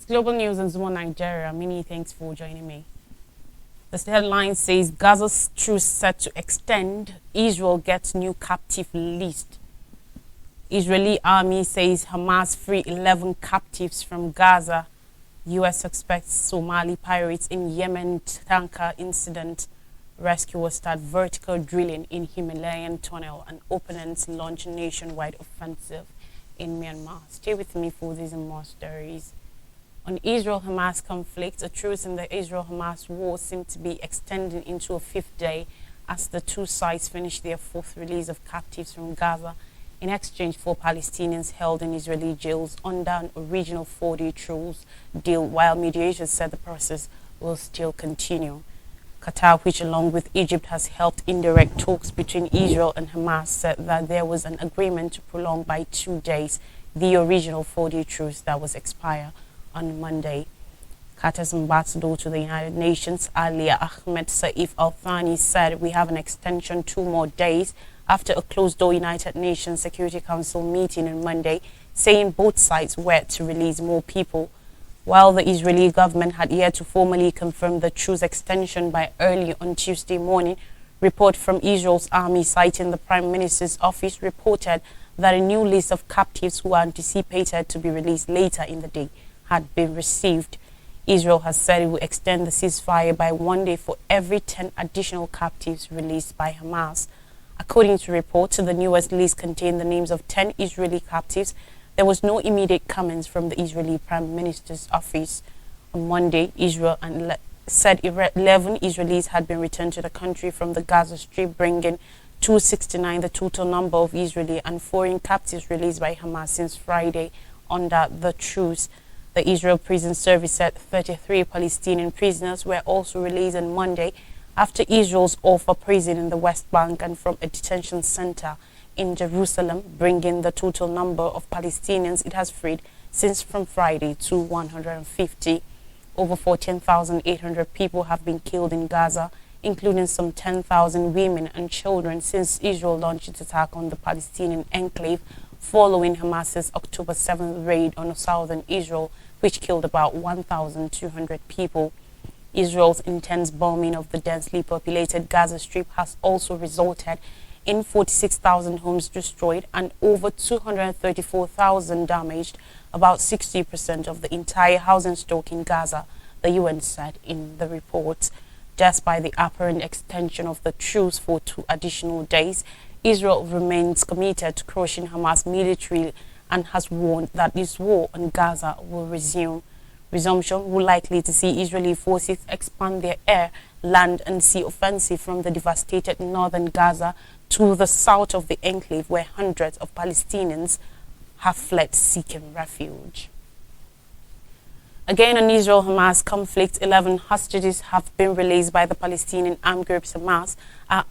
Global News in Zuma, Nigeria. Many thanks for joining me. This headline says Gaza's truce set to extend. Israel gets new captive list. Israeli army says Hamas free 11 captives from Gaza. U.S. suspects Somali pirates in Yemen tanker incident. Rescuers start vertical drilling in Himalayan tunnel and opponents launch nationwide offensive in Myanmar. Stay with me for these and more stories. On Israel-Hamas conflict, a truce in the Israel-Hamas war seemed to be extending into a fifth day as the two sides finished their fourth release of captives from Gaza in exchange for Palestinians held in Israeli jails under an original 4-day truce deal, while mediators said the process will still continue. Qatar, which along with Egypt has helped indirect talks between Israel and Hamas, said that there was an agreement to prolong by 2 days the original 4-day truce that was expire on Monday. Qatar's ambassador to the United Nations, Alia Ahmed Saif Al-Thani, said we have an extension 2 more days after a closed-door United Nations Security Council meeting on Monday, saying both sides were to release more people. While the Israeli government had yet to formally confirm the truce extension by early on Tuesday morning, report from Israel's army citing the Prime Minister's office reported that a new list of captives who are anticipated to be released later in the day had been received. Israel has said it will extend the ceasefire by 1 day for every 10 additional captives released by Hamas. According to reports, the newest list contained the names of 10 Israeli captives. There was no immediate comments from the Israeli Prime Minister's office. On Monday, Israel said 11 Israelis had been returned to the country from the Gaza Strip, bringing 269 the total number of Israeli and foreign captives released by Hamas since Friday under the truce. The Israel Prison Service said 33 Palestinian prisoners were also released on Monday after Israel's offer prison in the West Bank and from a detention center in Jerusalem, bringing the total number of Palestinians it has freed since from Friday to 150. Over 14,800 people have been killed in Gaza, including some 10,000 women and children since Israel launched its attack on the Palestinian enclave following Hamas's October 7th raid on southern Israel, which killed about 1,200 people. Israel's intense bombing of the densely populated Gaza Strip has also resulted in 46,000 homes destroyed and over 234,000 damaged, about 60% of the entire housing stock in Gaza, the UN said in the report. Despite the apparent extension of the truce for 2 additional days, Israel remains committed to crushing Hamas militarily and has warned that this war on Gaza will resume. Resumption will likely to see Israeli forces expand their air, land and sea offensive from the devastated northern Gaza to the south of the enclave, where hundreds of Palestinians have fled seeking refuge. Again, on Israel-Hamas conflict, 11 hostages have been released by the Palestinian armed group Hamas are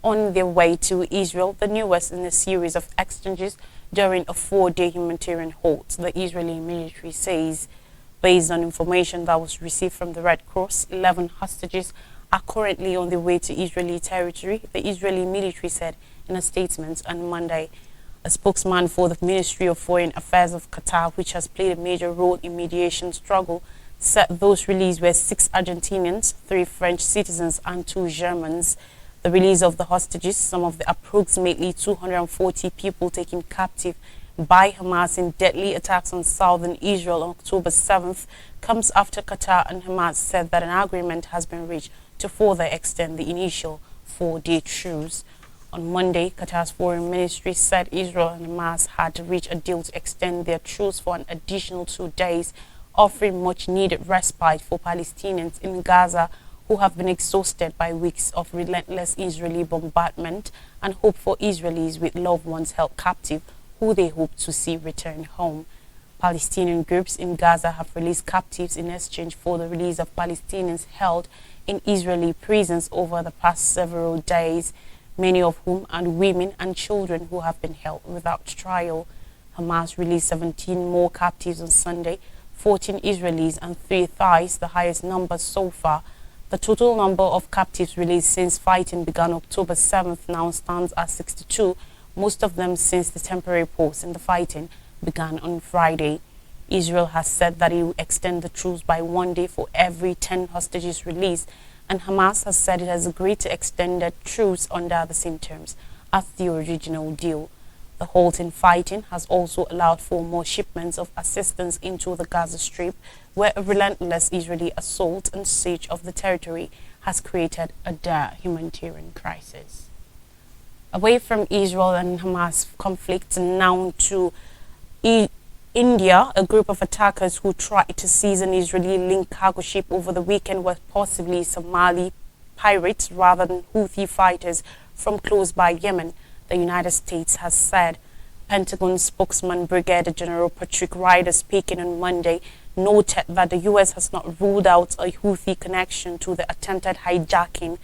on their way to Israel, the newest in a series of exchanges during a 4-day humanitarian halt, the Israeli military says. Based on information that was received from the Red Cross, 11 hostages are currently on their way to Israeli territory, the Israeli military said in a statement on Monday. A spokesman for the Ministry of Foreign Affairs of Qatar, which has played a major role in mediation struggle, said those released were 6 Argentinians, 3 French citizens and 2 Germans. The release of the hostages, some of the approximately 240 people taken captive by Hamas in deadly attacks on southern Israel on October 7th, comes after Qatar and Hamas said that an agreement has been reached to further extend the initial 4-day truce. On Monday, Qatar's foreign ministry said Israel and Hamas had reached a deal to extend their truce for an additional 2 days, offering much-needed respite for Palestinians in Gaza who have been exhausted by weeks of relentless Israeli bombardment, and hope for Israelis with loved ones held captive who they hope to see return home. Palestinian groups in Gaza have released captives in exchange for the release of Palestinians held in Israeli prisons over the past several days, many of whom are women and children who have been held without trial. Hamas released 17 more captives on Sunday, 14 Israelis and 3 Thais, the highest number so far. The total number of captives released since fighting began October 7th now stands at 62, most of them since the temporary pause in the fighting began on Friday. Israel has said that it will extend the truce by 1 day for every 10 hostages released, and Hamas has said it has agreed to extend the truce under the same terms as the original deal. The halt in fighting has also allowed for more shipments of assistance into the Gaza Strip, where a relentless Israeli assault and siege of the territory has created a dire humanitarian crisis. Away from Israel and Hamas conflict, now to India. A group of attackers who tried to seize an Israeli-linked cargo ship over the weekend were possibly Somali pirates rather than Houthi fighters from close by Yemen, the United States has said. Pentagon spokesman Brigadier General Patrick Ryder, speaking on Monday, noted that the U.S. has not ruled out a Houthi connection to the attempted hijacking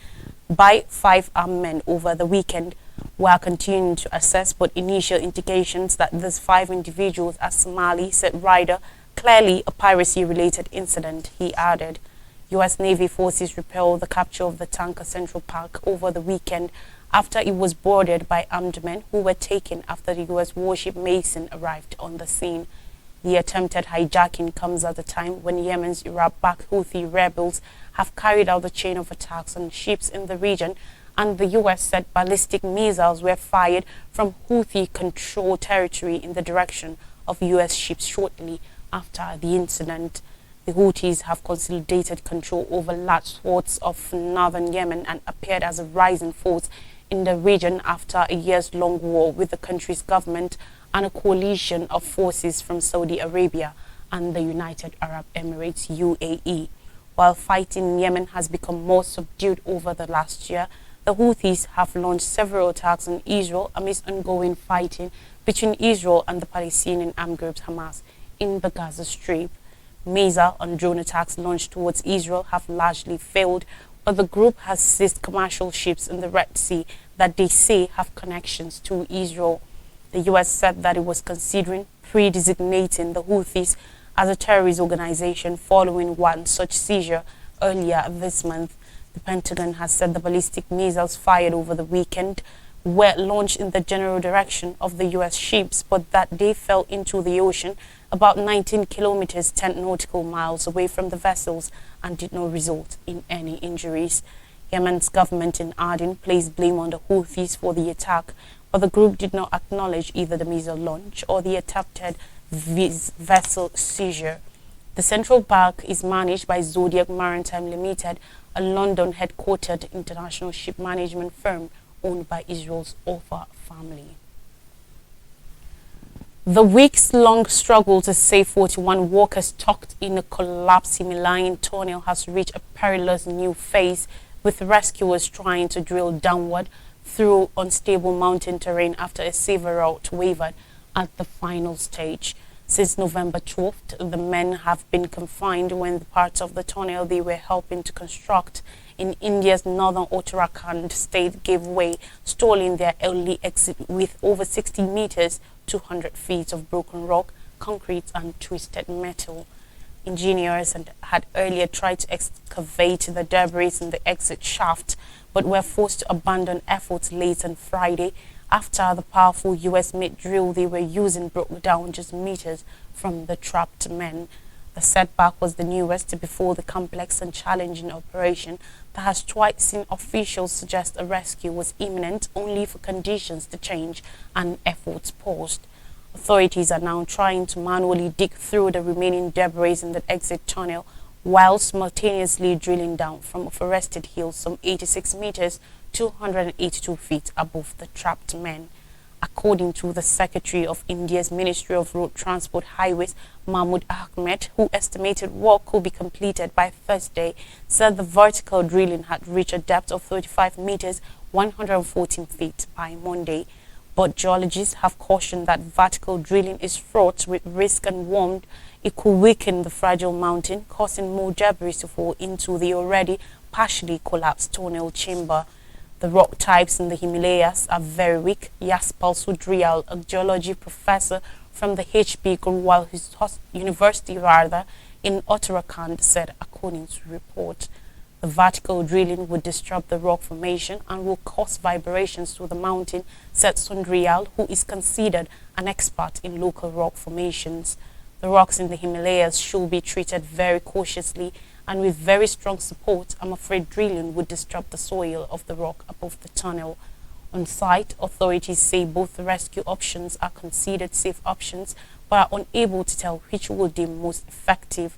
by 5 armed men over the weekend. We are continuing to assess, but initial indications that these 5 individuals are Somali, said Ryder, clearly a piracy-related incident, he added. U.S. Navy forces repelled the capture of the tanker Central Park over the weekend after it was boarded by armed men who were taken after the U.S. warship Mason arrived on the scene. The attempted hijacking comes at a time when Yemen's Iraq-backed Houthi rebels have carried out a chain of attacks on ships in the region, and the U.S. said ballistic missiles were fired from Houthi-controlled territory in the direction of U.S. ships shortly after the incident. The Houthis have consolidated control over large swaths of northern Yemen and appeared as a rising force in the region after a years-long war with the country's government and a coalition of forces from Saudi Arabia and the United Arab Emirates (UAE). While fighting in Yemen has become more subdued over the last year, the Houthis have launched several attacks on Israel amidst ongoing fighting between Israel and the Palestinian armed group Hamas in the Gaza Strip. Missile and drone attacks launched towards Israel have largely failed, but the group has seized commercial ships in the Red Sea that they say have connections to Israel. The U.S. said that it was considering pre-designating the Houthis as a terrorist organization following one such seizure earlier this month. The Pentagon has said the ballistic missiles fired over the weekend were launched in the general direction of the U.S. ships, but that they fell into the ocean about 19 kilometers, 10 nautical miles away from the vessels and did not result in any injuries. Yemen's government in Aden placed blame on the Houthis for the attack, but the group did not acknowledge either the missile launch or the attempted vessel seizure. The Central Park is managed by Zodiac Maritime Limited, a London-headquartered international ship management firm owned by Israel's Ofer family. The weeks-long struggle to save 41 workers stuck in a collapsing Himalayan tunnel has reached a perilous new phase, with rescuers trying to drill downward through unstable mountain terrain after a severe route wavered at the final stage. Since November 12th, the men have been confined when the parts of the tunnel they were helping to construct in India's northern Uttarakhand state gave way, stalling their early exit with over 60 meters, 200 feet of broken rock, concrete and twisted metal. Engineers had earlier tried to excavate the debris in the exit shaft, but were forced to abandon efforts late on Friday after the powerful US-made drill they were using broke down just meters from the trapped men. The setback was the newest before the complex and challenging operation that has twice seen officials suggest a rescue was imminent, only for conditions to change and efforts paused. Authorities are now trying to manually dig through the remaining debris in the exit tunnel while simultaneously drilling down from a forested hill some 86 meters, 282 feet above the trapped men. According to the Secretary of India's Ministry of Road Transport Highways, Mahmood Ahmed, who estimated work could be completed by Thursday, said the vertical drilling had reached a depth of 35 meters, 114 feet by Monday. But geologists have cautioned that vertical drilling is fraught with risk and warned it could weaken the fragile mountain, causing more debris to fall into the already partially collapsed tunnel chamber. The rock types in the Himalayas are very weak, Yaspal Sudrial, a geology professor from the HB Gurwal University in Uttarakhand, said, according to report. The vertical drilling would disrupt the rock formation and will cause vibrations to the mountain, said Sundrial, who is considered an expert in local rock formations. The rocks in the Himalayas should be treated very cautiously and with very strong support. I'm afraid drilling would disrupt the soil of the rock above the tunnel. On site, authorities say both rescue options are considered safe options but are unable to tell which will be most effective.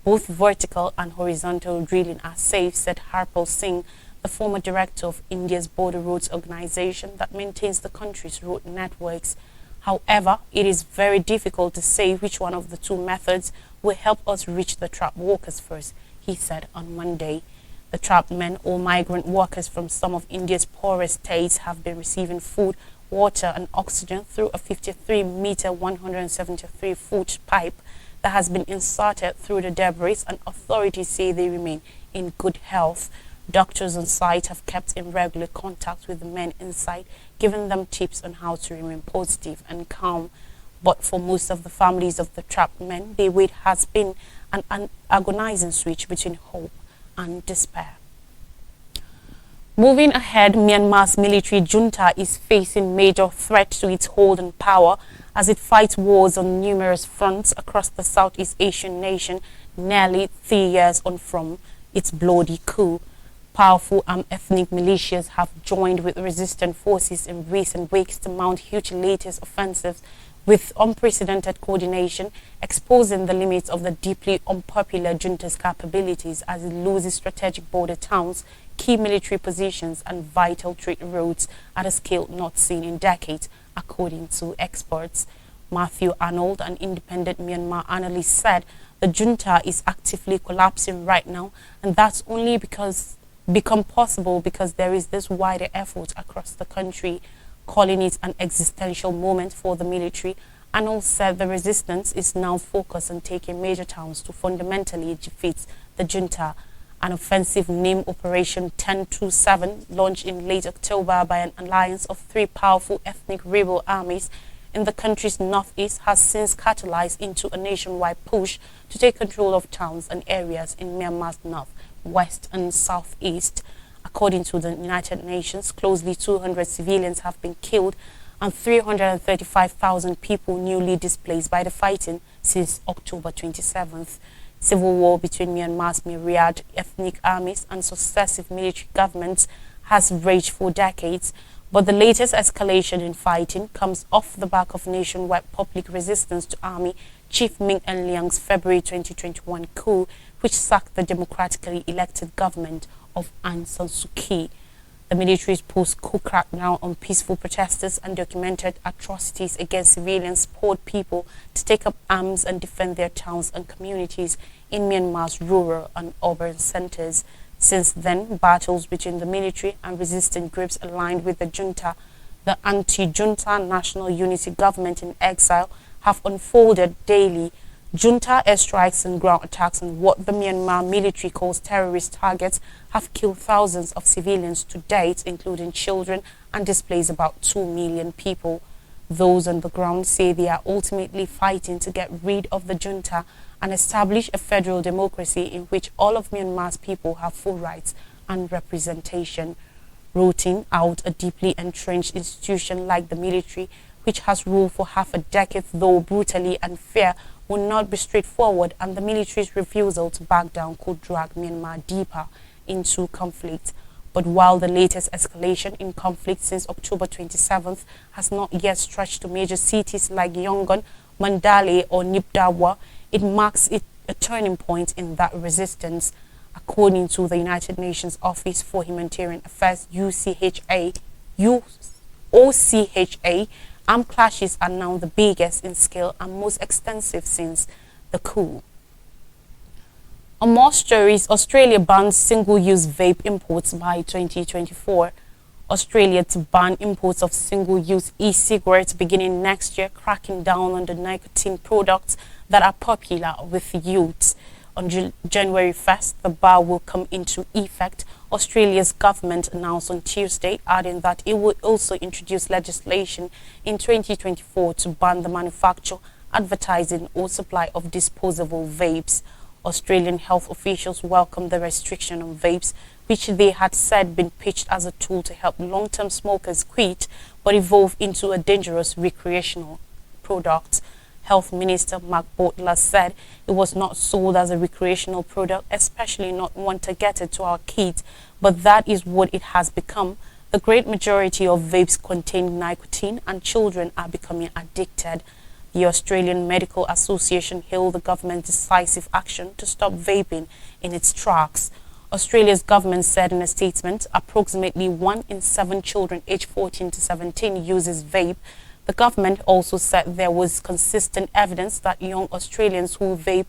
Both vertical and horizontal drilling are safe, said Harpal Singh, the former director of India's Border Roads Organization that maintains the country's road networks. However, it is very difficult to say which one of the two methods will help us reach the trapped workers first, he said on Monday. The trapped men or migrant workers from some of India's poorest states have been receiving food, water and oxygen through a 53-meter, 173-foot pipe that has been inserted through the debris, and authorities say they remain in good health. Doctors on site have kept in regular contact with the men inside, giving them tips on how to remain positive and calm. But for most of the families of the trapped men, their wait has been an agonizing switch between hope and despair. Moving ahead, Myanmar's military junta is facing major threat to its hold on power as it fights wars on numerous fronts across the Southeast Asian nation nearly 3 years on from its bloody coup. Powerful armed ethnic militias have joined with resistant forces in recent weeks to mount huge latest offensives with unprecedented coordination, exposing the limits of the deeply unpopular junta's capabilities as it loses strategic border towns, key military positions and vital trade routes at a scale not seen in decades, according to experts. Matthew Arnold, an independent Myanmar analyst, said the junta is actively collapsing right now, and that's only become possible because there is this wider effort across the country, calling it an existential moment for the military. Arnold said the resistance is now focused on taking major towns to fundamentally defeat the junta. An offensive named Operation 1027, launched in late October by an alliance of three powerful ethnic rebel armies in the country's northeast, has since catalyzed into a nationwide push to take control of towns and areas in Myanmar's north, west and southeast. According to the United Nations, closely 200 civilians have been killed and 335,000 people newly displaced by the fighting since October 27th. Civil war between Myanmar's myriad ethnic armies and successive military governments has raged for decades, but the latest escalation in fighting comes off the back of nationwide public resistance to Army Chief Min Aung Hlaing's February 2021 coup, which sacked the democratically elected government of Aung San Suu Kyi. The military's post-coup crackdown on peaceful protesters and documented atrocities against civilians spurred people to take up arms and defend their towns and communities in Myanmar's rural and urban centers. Since then, battles between the military and resistant groups aligned with the junta, the anti-junta National Unity Government in exile, have unfolded daily. Junta airstrikes and ground attacks on what the Myanmar military calls terrorist targets have killed thousands of civilians to date, including children, and displaced about 2 million people. Those on the ground say they are ultimately fighting to get rid of the junta and establish a federal democracy in which all of Myanmar's people have full rights and representation. Rooting out a deeply entrenched institution like the military, which has ruled for half a decade, though brutally unfair, will not be straightforward, and the military's refusal to back down could drag Myanmar deeper into conflict. But while the latest escalation in conflict since October 27th has not yet stretched to major cities like Yangon, Mandalay or Nipdawa, it marks a turning point in that resistance. According to the United Nations Office for Humanitarian Affairs, OCHA, armed clashes are now the biggest in scale and most extensive since the coup. On more stories, Australia bans single-use vape imports by 2024. Australia to ban imports of single-use e-cigarettes beginning next year, cracking down on the nicotine products that are popular with youths. On January 1st, the ban will come into effect, Australia's government announced on Tuesday, adding that it would also introduce legislation in 2024 to ban the manufacture, advertising or supply of disposable vapes. Australian health officials welcomed the restriction on vapes, which they had said been pitched as a tool to help long-term smokers quit, but evolve into a dangerous recreational product. Health Minister Mark Butler said it was not sold as a recreational product, especially not one targeted to our kids, but that is what it has become. The great majority of vapes contain nicotine and children are becoming addicted. The Australian Medical Association hailed the government's decisive action to stop vaping in its tracks. Australia's government said in a statement approximately 1 in 7 children aged 14 to 17 uses vape. The government also said there was consistent evidence that young Australians who vape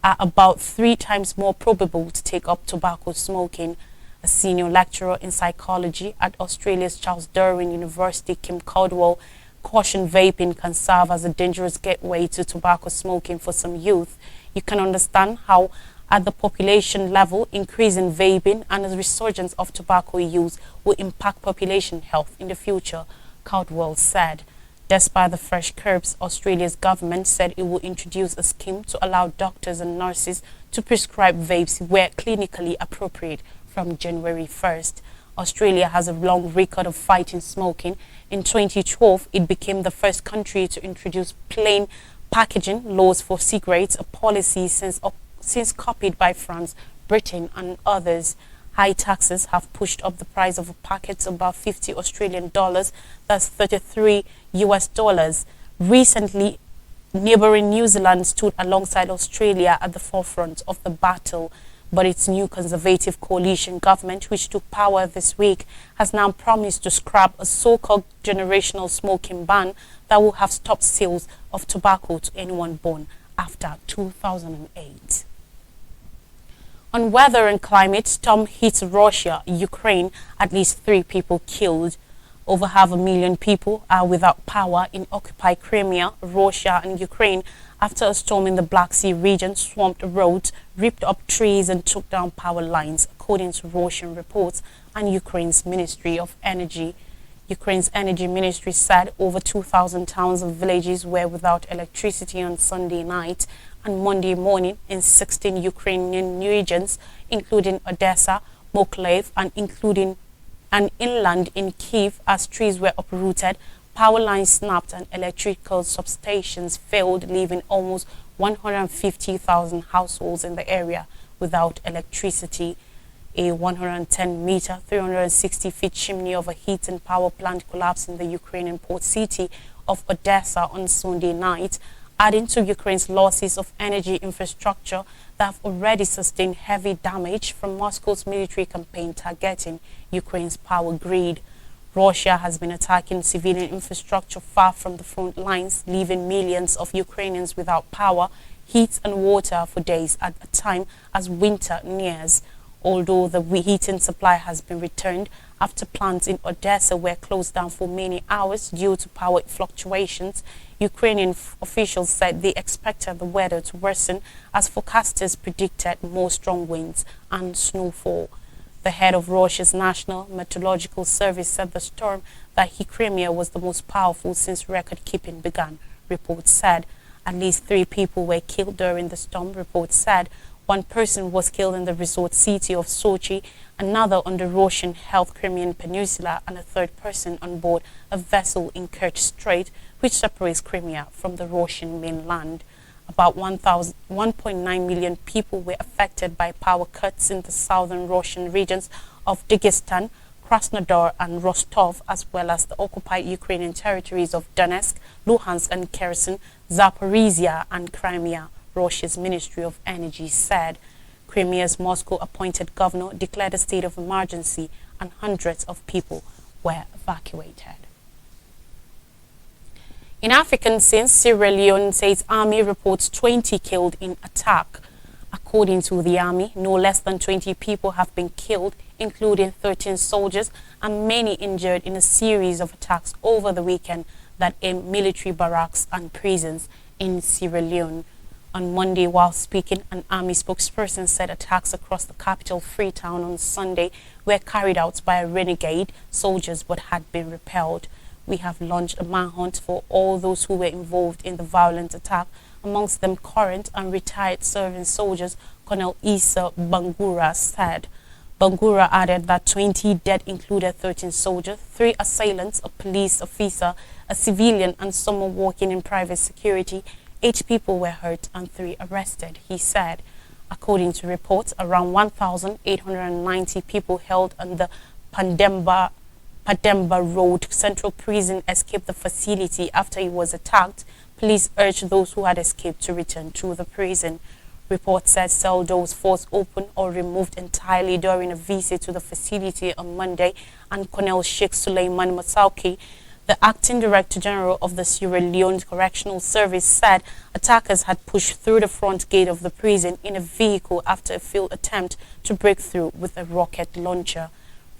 are about 3 times more probable to take up tobacco smoking. A senior lecturer in psychology at Australia's Charles Darwin University, Kim Caldwell, cautioned vaping can serve as a dangerous gateway to tobacco smoking for some youth. You can understand how at the population level, increasing vaping and a resurgence of tobacco use will impact population health in the future, Caldwell said. Despite the fresh curbs, Australia's government said it will introduce a scheme to allow doctors and nurses to prescribe vapes where clinically appropriate from January 1st. Australia has a long record of fighting smoking. In 2012, it became the first country to introduce plain packaging laws for cigarettes, a policy since copied by France, Britain and others. High taxes have pushed up the price of a packet to about 50 Australian dollars, that's 33 US dollars. Recently, neighboring New Zealand stood alongside Australia at the forefront of the battle. But its new Conservative coalition government, which took power this week, has now promised to scrap a so-called generational smoking ban that will have stopped sales of tobacco to anyone born after 2008. On weather and climate, storm hits Russia, Ukraine, at least 3 people killed. Over 500,000 people are without power in occupied Crimea, Russia and Ukraine after a storm in the Black Sea region swamped roads, ripped up trees and took down power lines, according to Russian reports and Ukraine's Ministry of Energy. Ukraine's energy ministry said over 2,000 towns and villages were without electricity on Sunday night and Monday morning in 16 Ukrainian regions, including Odessa, Mykolaiv, and inland in Kiev, as trees were uprooted, power lines snapped and electrical substations failed, leaving almost 150,000 households in the area without electricity. A 110-meter, 360-feet chimney of a heat and power plant collapsed in the Ukrainian port city of Odessa on Sunday night, adding to Ukraine's losses of energy infrastructure that have already sustained heavy damage from Moscow's military campaign targeting Ukraine's power grid. Russia has been attacking civilian infrastructure far from the front lines, leaving millions of Ukrainians without power, heat and water for days at a time as winter nears. Although the heating supply has been returned after plants in Odessa were closed down for many hours due to power fluctuations, Ukrainian officials said they expected the weather to worsen as forecasters predicted more strong winds and snowfall. The head of Russia's National Meteorological Service said the storm that hit Crimea was the most powerful since record-keeping began, reports said. At least 3 people were killed during the storm, reports said. 1 person was killed in the resort city of Sochi, another on the Russian-held Crimean Peninsula, and a 3rd person on board a vessel in Kerch Strait, which separates Crimea from the Russian mainland. About 1.9 million people were affected by power cuts in the southern Russian regions of Dagestan, Krasnodar and Rostov, as well as the occupied Ukrainian territories of Donetsk, Luhansk and Kherson, Zaporizhia and Crimea, Russia's Ministry of Energy said. Crimea's Moscow-appointed governor declared a state of emergency and hundreds of people were evacuated. In African scenes, Sierra Leone says army reports 20 killed in attack. According to the army, no less than 20 people have been killed, including 13 soldiers and many injured in a series of attacks over the weekend that aimed military barracks and prisons in Sierra Leone. On Monday, while speaking, an army spokesperson said attacks across the capital Freetown on Sunday were carried out by renegade soldiers but had been repelled. We have launched a manhunt for all those who were involved in the violent attack, amongst them current and retired serving soldiers, Colonel Issa Bangura said. Bangura added that 20 dead included 13 soldiers, 3 assailants, a police officer, a civilian and someone working in private security, 8 people were hurt and 3 arrested, he said. According to reports, around 1,890 people held on the Pademba Road Central Prison escaped the facility after it was attacked. Police urged those who had escaped to return to the prison. Reports said cell doors forced open or removed entirely during a visit to the facility on Monday, and Colonel Sheikh Suleiman Masauki, the acting director general of the Sierra Leone Correctional Service, said attackers had pushed through the front gate of the prison in a vehicle after a failed attempt to break through with a rocket launcher.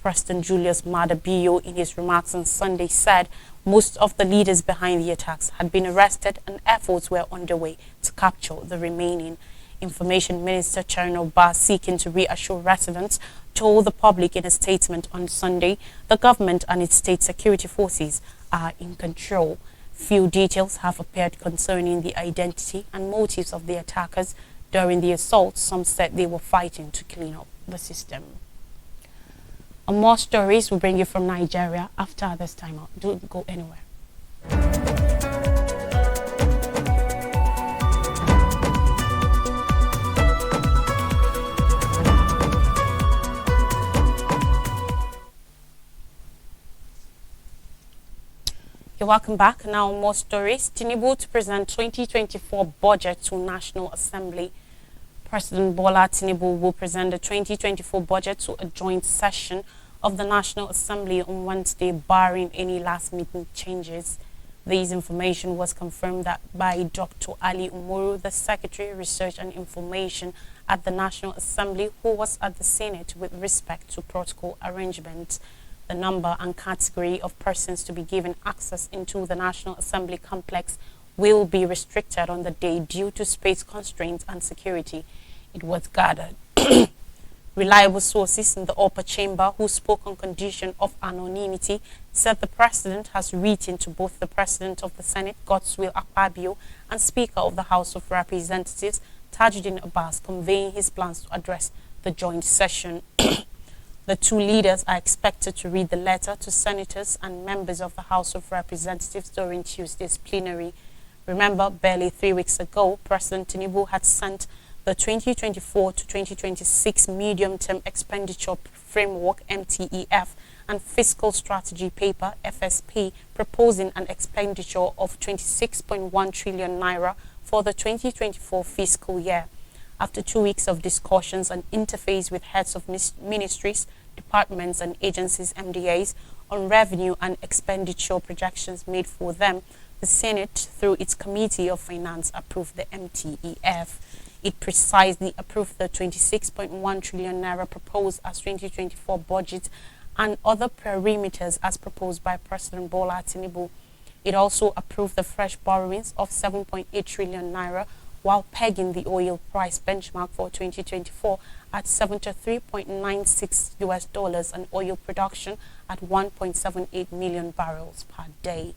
President Julius Maada Bio, in his remarks on Sunday, said most of the leaders behind the attacks had been arrested and efforts were underway to capture the remaining. Information Minister Chino Ba, seeking to reassure residents, told the public in a statement on Sunday the government and its state security forces are in control. Few details have appeared concerning the identity and motives of the attackers during the assault. Some said they were fighting to clean up the system. And more stories will bring you from Nigeria after this time out. Don't go anywhere. You're welcome back. Now more stories. Tinubu to present 2024 budget to National Assembly. President Bola Tinubu will present the 2024 budget to a joint session of the National Assembly on Wednesday, barring any last-minute changes. This information was confirmed by Dr. Ali Umaru, the Secretary, Research and Information at the National Assembly, who was at the Senate with respect to protocol arrangements. The number and category of persons to be given access into the National Assembly complex will be restricted on the day due to space constraints and security. It was gathered. Reliable sources in the upper chamber who spoke on condition of anonymity said the President has written to both the President of the Senate, Godswill Akpabio, and Speaker of the House of Representatives, Tajuddin Abbas, conveying his plans to address the joint session. The two leaders are expected to read the letter to senators and members of the House of Representatives during Tuesday's plenary. Remember, barely 3 weeks ago, President Tinubu had sent the 2024 to 2026 Medium-Term Expenditure Framework (MTEF) and Fiscal Strategy Paper (FSP), proposing an expenditure of 26.1 trillion naira for the 2024 fiscal year. After 2 weeks of discussions and interface with heads of ministries, departments and agencies (MDAs) on revenue and expenditure projections made for them, the Senate, through its Committee of Finance, approved the MTEF. It precisely approved the 26.1 trillion naira proposed as 2024 budget and other parameters as proposed by President Bola Tinubu. It also approved the fresh borrowings of 7.8 trillion naira while pegging the oil price benchmark for 2024 at $73.96 and oil production at 1.78 million barrels per day.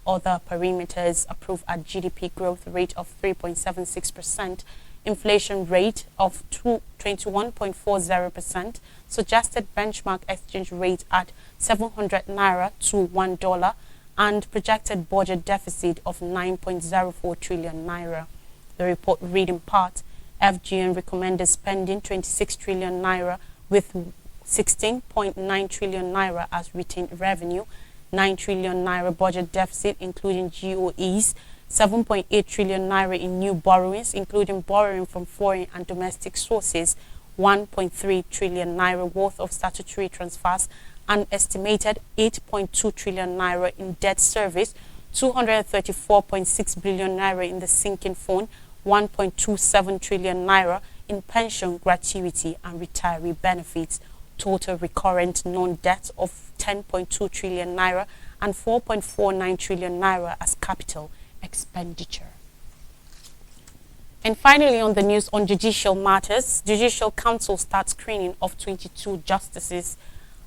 Other parameters approved at GDP growth rate of 3.76%, inflation rate of 21.40%, suggested benchmark exchange rate at 700 naira to $1, and projected budget deficit of 9.04 trillion naira. The report read in part, FGN recommended spending 26 trillion naira with 16.9 trillion naira as retained revenue, 9 trillion naira budget deficit including GOEs, 7.8 trillion naira in new borrowings including borrowing from foreign and domestic sources, 1.3 trillion naira worth of statutory transfers, an estimated 8.2 trillion naira in debt service, 234.6 billion naira in the sinking fund, 1.27 trillion naira in pension, gratuity and retiree benefits, total recurrent non-debt of 10.2 trillion naira and 4.49 trillion naira as capital expenditure. And finally, on the news on judicial matters, Judicial Council starts screening of 22 justices.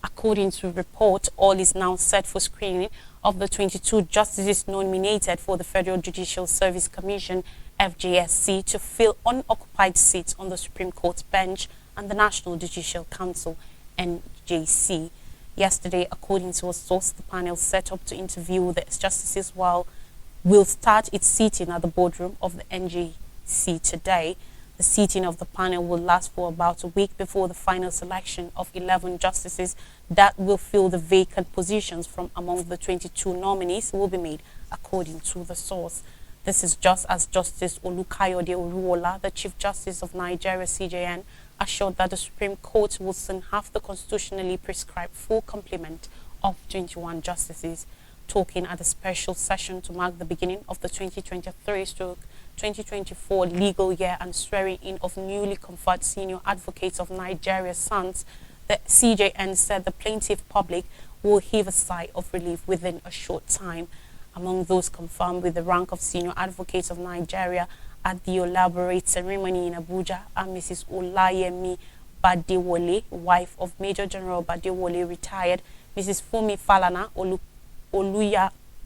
According to report, all is now set for screening of the 22 justices nominated for the Federal Judicial Service Commission (FJSC) to fill unoccupied seats on the Supreme Court bench and the National Judicial Council (NJC). Yesterday, according to a source, the panel set up to interview the justices while will start its sitting at the boardroom of the NJC today. The sitting of the panel will last for about a week before the final selection of 11 justices that will fill the vacant positions from among the 22 nominees will be made, according to the source. This is just as Justice Olukayode Oruola, the Chief Justice of Nigeria (CJN), assured that the Supreme Court will soon have the constitutionally prescribed full complement of 21 justices. Talking at a special session to mark the beginning of the 2023-2024 legal year and swearing in of newly conferred senior advocates of Nigeria SANS, the CJN said the plaintiff public will heave a sigh of relief within a short time. Among those confirmed with the rank of senior advocates of Nigeria at the elaborate ceremony in Abuja are Mrs. Olayemi Badewole, wife of Major General Badewole, retired, Mrs. Fumi Falana,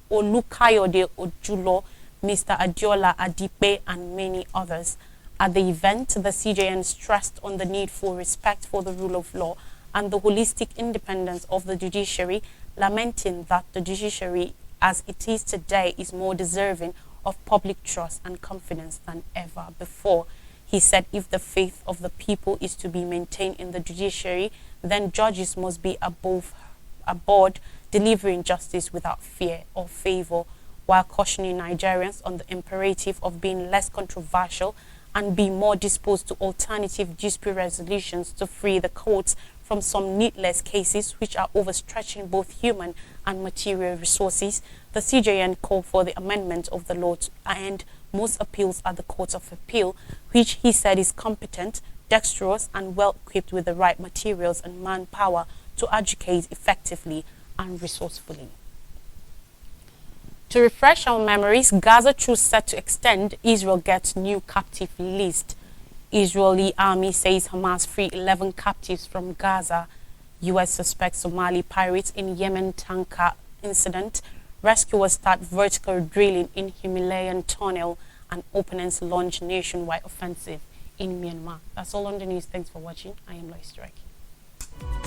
Olukayode Ojulo, Mr. Adiola Adipe, and many others. At the event, the CJN stressed on the need for respect for the rule of law and the holistic independence of the judiciary, lamenting that the judiciary as it is today is more deserving of public trust and confidence than ever before. He said if the faith of the people is to be maintained in the judiciary, then judges must be aboard delivering justice without fear or favor, while cautioning Nigerians on the imperative of being less controversial and be more disposed to alternative dispute resolutions to free the courts from some needless cases which are overstretching both human and material resources. The CJN called for the amendment of the law to end most appeals at the Court of Appeal, which he said is competent, dexterous, and well equipped with the right materials and manpower to adjudicate effectively and resourcefully. To refresh our memories, Gaza truce set to extend, Israel gets new captive list. Israeli army says Hamas free 11 captives from Gaza. U.S. suspects Somali pirates in Yemen tanker incident. Rescuers start vertical drilling in Himalayan tunnel, and opponents launch nationwide offensive in Myanmar. That's all on the news. Thanks for watching. I am Lois Strike.